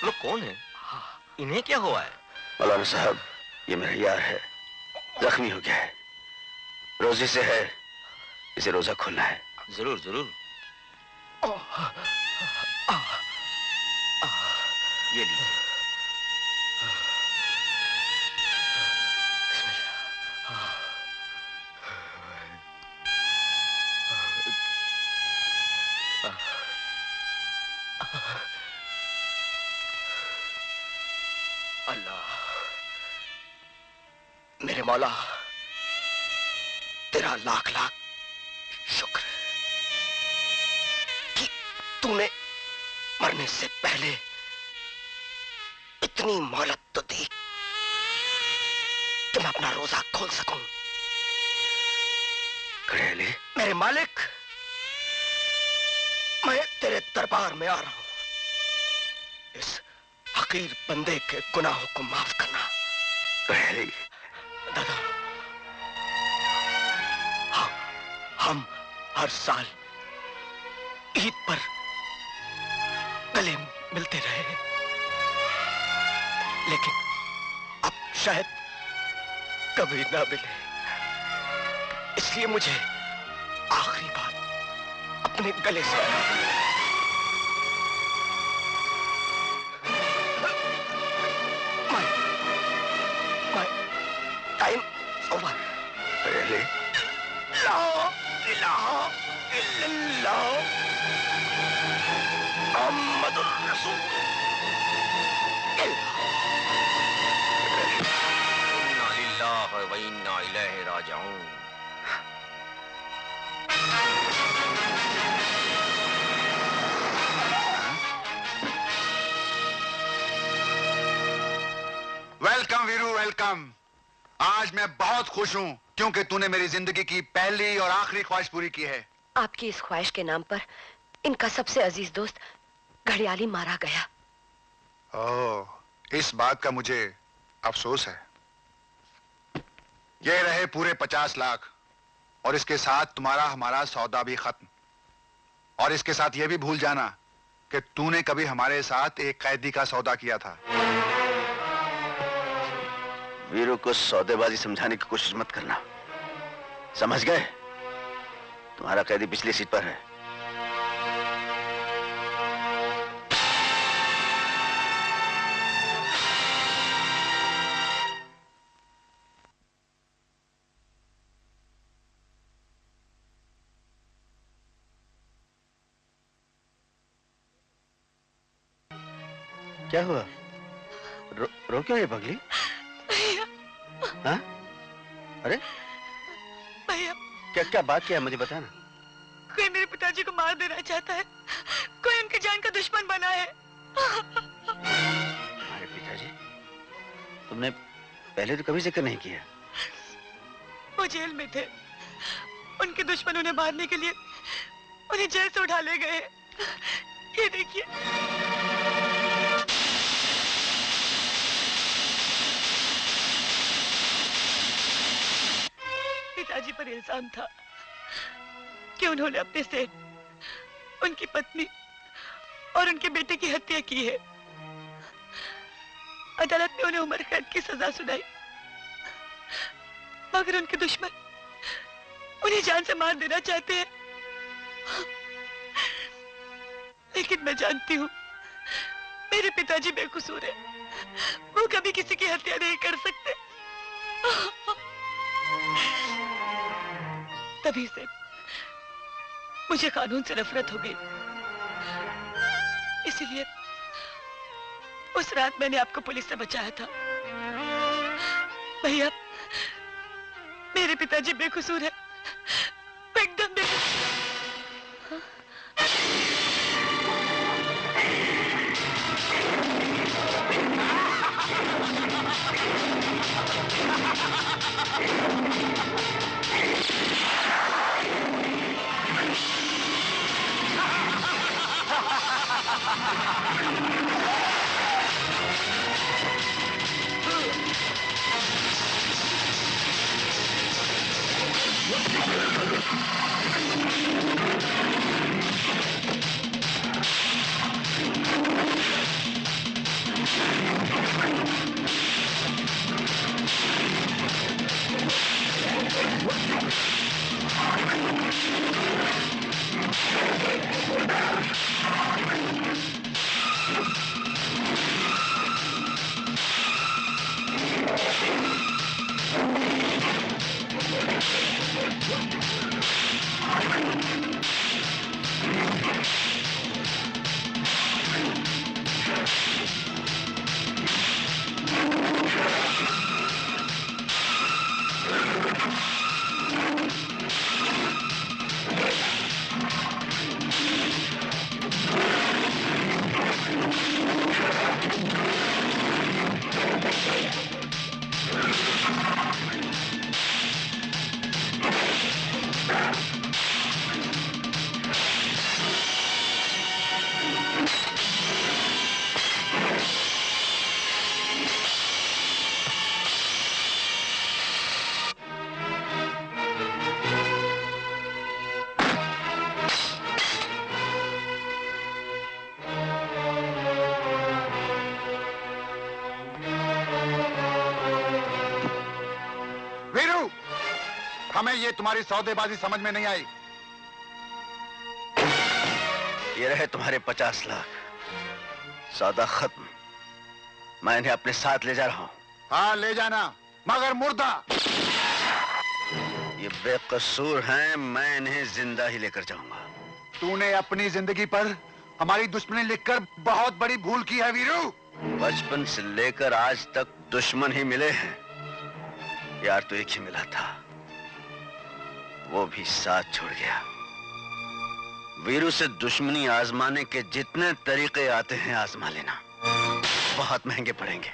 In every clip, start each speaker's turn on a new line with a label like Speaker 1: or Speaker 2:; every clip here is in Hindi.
Speaker 1: आप लोग कौन हैं? इन्हें क्या हुआ है?
Speaker 2: मौलाना साहब, ये मेरा यार है, जख्मी हो गया है, रोजे से है, इसे रोजा खोलना है।
Speaker 1: जरूर जरूर। ये लीजिए।
Speaker 3: अल्लाह, मेरे मौला, तेरा लाख लाख शुक्र कि तूने मरने से पहले इतनी मोहलत तो दी कि मैं अपना रोजा खोल सकूं।
Speaker 2: घड़ियाली,
Speaker 3: मेरे मालिक, मैं तेरे दरबार में आ रहा हूं इस हकीर बंदे के गुनाहों को माफ करना।
Speaker 2: घड़ियाली,
Speaker 3: दादा, हाँ, हम हर साल ईद पर गले मिलते रहे, लेकिन अब शायद कभी ना मिले। इसलिए मुझे आखिरी बात अपने गले से my time over.
Speaker 2: घड़ियाली,
Speaker 3: ला इलाहा इल्लल्लाह मुहम्मदुर रसूल।
Speaker 1: इन्ना लिल्लाहि व इन्ना इलैहि राजिऊन।
Speaker 4: Welcome Veeru, welcome. आज मैं बहुत खुश हूँ क्योंकि तूने मेरी जिंदगी की पहली और आखिरी ख्वाहिश पूरी की है।
Speaker 5: आपकी इस ख्वाहिश के नाम पर इनका सबसे अजीज दोस्त घड़ियाली मारा गया।
Speaker 4: ओह, इस बात का मुझे अफसोस है। ये रहे पूरे 50 लाख और इसके साथ तुम्हारा हमारा सौदा भी खत्म। और इसके साथ ये भी भूल जाना कि तूने कभी हमारे साथ एक कैदी का सौदा किया था।
Speaker 2: वीरू को सौदेबाजी समझाने की कोशिश मत करना, समझ गए? तुम्हारा कैदी पिछली सीट पर है। क्या हुआ? रो क्यों है पगली? हाँ? अरे
Speaker 5: भैया,
Speaker 2: क्या बात क्या है, मुझे बताना।
Speaker 5: कोई मेरे पिताजी को मार देना चाहता है, कोई उनकी जान का दुश्मन बना है।
Speaker 2: तुम्हारे पिताजी? तुमने पहले तो कभी जिक्र नहीं किया।
Speaker 5: वो जेल में थे, उनके दुश्मन उन्हें मारने के लिए उन्हें जेल से उठा ले गए। ये देखिए। पिताजी पर इल्जाम था कि उन्होंने अपने सेठ, उनकी पत्नी और उनके बेटे की हत्या की है। अदालत ने उन्हें उम्र कैद की सजा सुनाई, मगर उनके दुश्मन उन्हें जान से मार देना चाहते हैं। लेकिन मैं जानती हूँ मेरे पिताजी बेकसूर है, वो कभी किसी की हत्या नहीं कर सकते। तभी से मुझे कानून से नफरत हो गई। इसीलिए उस रात मैंने आपको पुलिस से बचाया था। भैया, मेरे पिताजी बेकसूर है, वो एकदम बेकसूर।
Speaker 4: ये तुम्हारी सौदेबाजी समझ में नहीं आई।
Speaker 2: ये रहे तुम्हारे 50 लाख। सौदा खत्म। मैं इन्हें अपने साथ ले जा रहा हूं।
Speaker 4: हाँ ले जाना, मगर मुर्दा।
Speaker 2: ये बेकसूर हैं, मैं इन्हें जिंदा ही लेकर जाऊंगा।
Speaker 4: तूने अपनी जिंदगी पर हमारी दुश्मनी लिखकर बहुत बड़ी भूल की है वीरू।
Speaker 2: बचपन से लेकर आज तक दुश्मन ही मिले हैं। यार तो एक ही मिला था, वो भी साथ छोड़ गया। वीरू से दुश्मनी आजमाने के जितने तरीके आते हैं आजमा लेना, बहुत महंगे पड़ेंगे।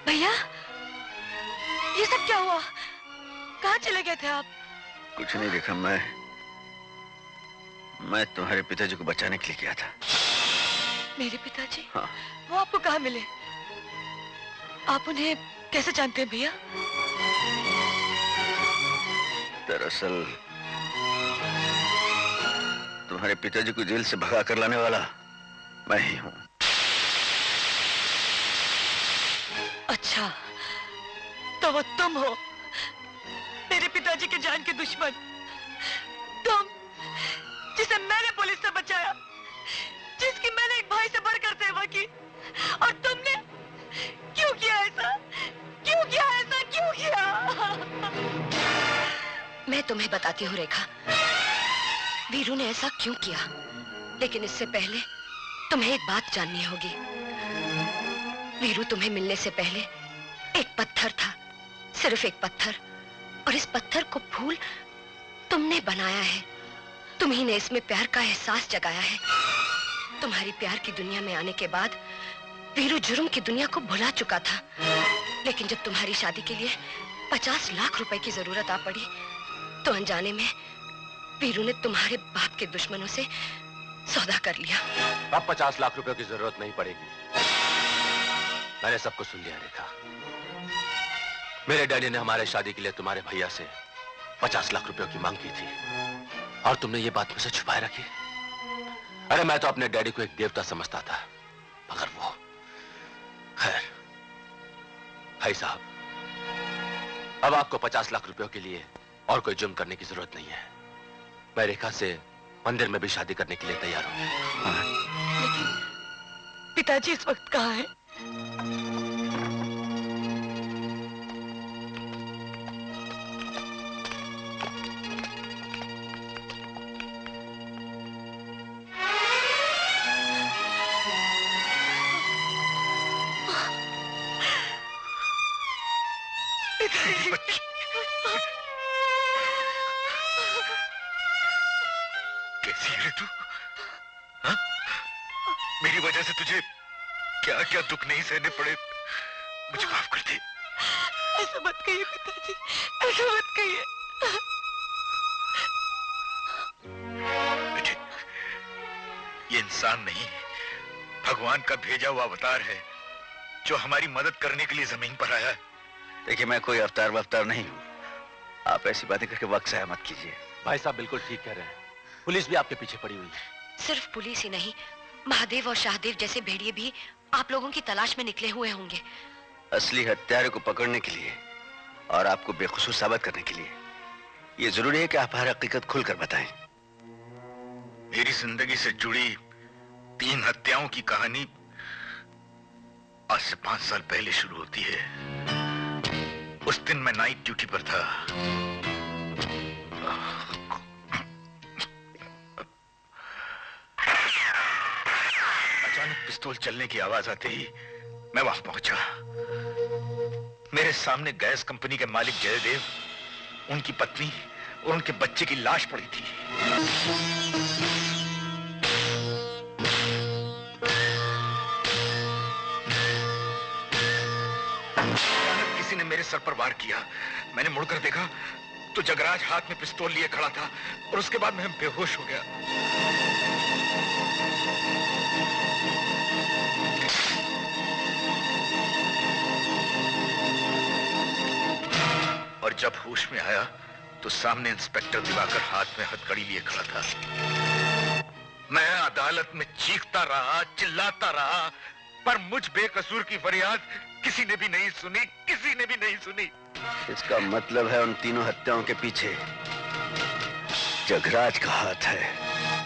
Speaker 5: भैया, ये सब क्या हुआ? कहाँ चले गए थे आप?
Speaker 2: कुछ नहीं देखा। मैं तुम्हारे पिताजी को बचाने के लिए गया था।
Speaker 5: मेरे पिताजी?
Speaker 2: हाँ।
Speaker 5: वो आपको कहाँ मिले? आप उन्हें कैसे जानते हैं भैया?
Speaker 2: दरअसल तुम्हारे पिताजी को जेल से भगा कर लाने वाला मैं ही हूँ।
Speaker 5: अच्छा, तो वो तुम हो, मेरे पिताजी के जान के दुश्मन। तुम जिसे मैंने पुलिस से बचाया, जिसकी मैंने एक भाई से बढ़कर सेवा की, और तुमने क्यों किया ऐसा? क्यों किया ऐसा? क्यों किया?
Speaker 6: मैं तुम्हें बताती हूँ रेखा, वीरू ने ऐसा क्यों किया। लेकिन इससे पहले तुम्हें एक बात जाननी होगी। वीरू तुम्हें मिलने से पहले एक पत्थर था, सिर्फ एक पत्थर, और इस पत्थर को फूल तुमने बनाया है। तुम्ही ने इसमें प्यार का एहसास जगाया है। तुम्हारी प्यार की दुनिया में आने के बाद वीरू जुर्म की दुनिया को भुला चुका था। लेकिन जब तुम्हारी शादी के लिए 50 लाख रुपए की जरूरत आ पड़ी, तो अनजाने में वीरू ने तुम्हारे बाप के दुश्मनों से सौदा कर लिया।
Speaker 7: अब 50 लाख रुपए की जरूरत नहीं पड़ेगी। मैंने सब कुछ सुन लिया रेखा। मेरे डैडी ने हमारे शादी के लिए तुम्हारे भैया से 50 लाख रुपयों की मांग की थी, और तुमने ये बात मुझसे छुपाए रखी। अरे मैं तो अपने डैडी को एक देवता समझता था, मगर वो। खैर भाई साहब, अब आपको 50 लाख रुपयों के लिए और कोई जुर्म करने की जरूरत नहीं है। मैं रेखा से मंदिर में भी शादी करने के लिए तैयार हूं।
Speaker 5: लेकिन पिताजी इस वक्त कहाँ हैं?
Speaker 3: कैसी है तू? हाँ? मेरी वजह से तुझे क्या क्या दुख नहीं सहने पड़े। मुझे माफ कर दे।
Speaker 5: ऐसा मत कहिए पिताजी, ऐसा मत कहिए।
Speaker 3: बेटे, ये इंसान नहीं, भगवान का भेजा हुआ अवतार है, जो हमारी मदद करने के लिए जमीन पर आया है।
Speaker 2: देखिए, मैं कोई अवतार वफ्तार नहीं हूँ। आप ऐसी बातें करके वक्त ज़ाया मत कीजिए।
Speaker 7: भाई साहब बिल्कुल ठीक कह रहे हैं। पुलिस भी आपके पीछे पड़ी हुई है।
Speaker 6: सिर्फ पुलिस ही नहीं, महादेव और शाहदेव जैसे भेड़िए भी आप लोगों की तलाश में निकले हुए होंगे।
Speaker 2: असली हत्यारे को पकड़ने के लिए और आपको बेकसूर साबित करने के लिए ये जरूरी है कि आप हर हकीकत खुलकर बताएं।
Speaker 3: मेरी जिंदगी से जुड़ी 3 हत्याओं की कहानी आज से 5 साल पहले शुरू होती है। उस दिन मैं नाइट ड्यूटी पर था। अचानक पिस्तौल चलने की आवाज आते ही मैं वहां पहुंचा। मेरे सामने गैस कंपनी के मालिक जयदेव, उनकी पत्नी और उनके बच्चे की लाश पड़ी थी। अचानक किसी ने मेरे सर पर वार किया। मैंने मुड़कर देखा तो जगराज हाथ में पिस्तौल लिए खड़ा था, और उसके बाद मैं बेहोश हो गया। और जब होश में आया तो सामने इंस्पेक्टर दिवाकर हाथ में हथकड़ी लिए खड़ा था। मैं अदालत में चीखता रहा, चिल्लाता रहा, पर मुझ बेकसूर की फरियाद किसी ने भी नहीं सुनी, किसी ने भी नहीं सुनी।
Speaker 2: इसका मतलब है उन तीनों हत्याओं के पीछे जगराज का हाथ है।